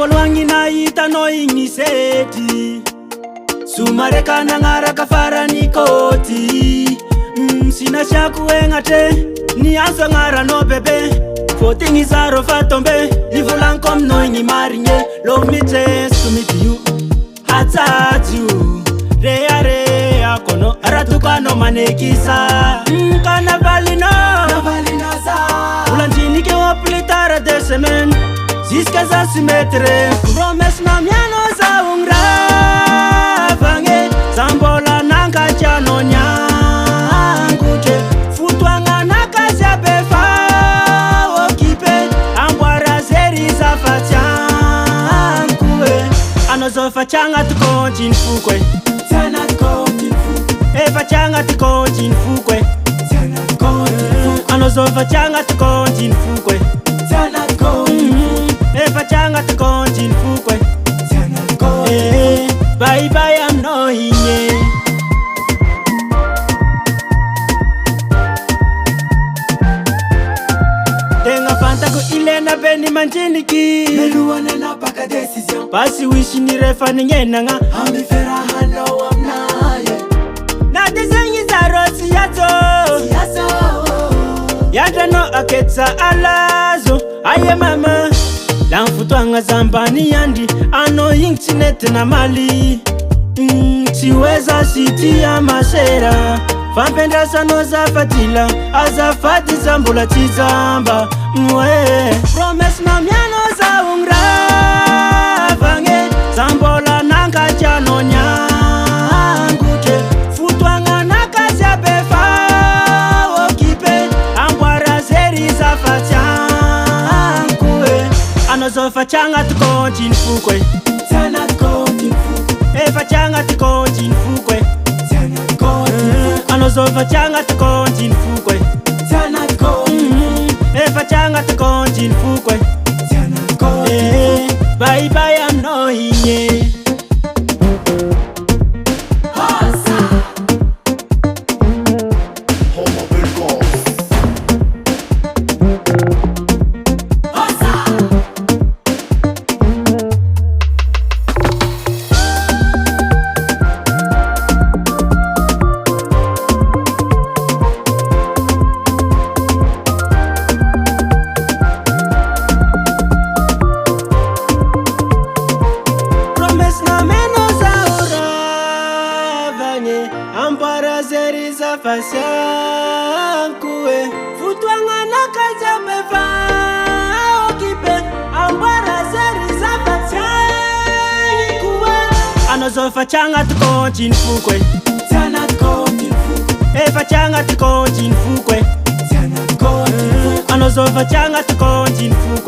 Voalohany nahita anao igny sety somareka nagnaraka farany kôty sy nasiako egnatre niazo agnaranao bebe fôtegny zaro fa tombe nivolagniko aminao igny marigny lo mitreso mitio hatsatso reareako anao ratoko anao manekisa kanavalinao volandrinike eo plus tard 2 semaines jusqu'à ça se mettre promesse na miano zaogny ravagny zambola nankatianao niangotre fotoagna nakaziabe fa occupé amboara zery za fa tianko anao zao fa tiagnaty comptiny foko efa tiagnaty comptiny foko anao zao fa tiagnaty comptiny foko efa tiagnaty comptiny foko bye bye aminao igny tegna fantako ilaina be ny mandriniky melohany anapaka décision basy wisy ny refa nignegnagna amiferahanao aminaye na de zegny zaro tsy hiatso iandranao aketsa alazo aye mama lagny fotoagna zambany andry anao igny tsy netina maly tsy hoeza sy tia masera fampiandrasanao zafatila azafady za mbola tsy jamba promesse na mianao zaogny ravagny za mbola nankatianao niangotre fotoagna nakaziabe fa occupé amboara zery za fa tianko anao zao fa tiagnaty comptiny foko efa tiagnaty comptiny foko anao zao fa tiagnaty comptiny foko efa tiagnaty comptiny foko bye bye aminao igny ambara zery za fasianko fotoagna nakaziabe fa occupé ambara zery za fasianko anao zao fa tiagnaty comptiny foko efa tiagnaty comptiny foko anao zao fa tiagnaty comptiny foko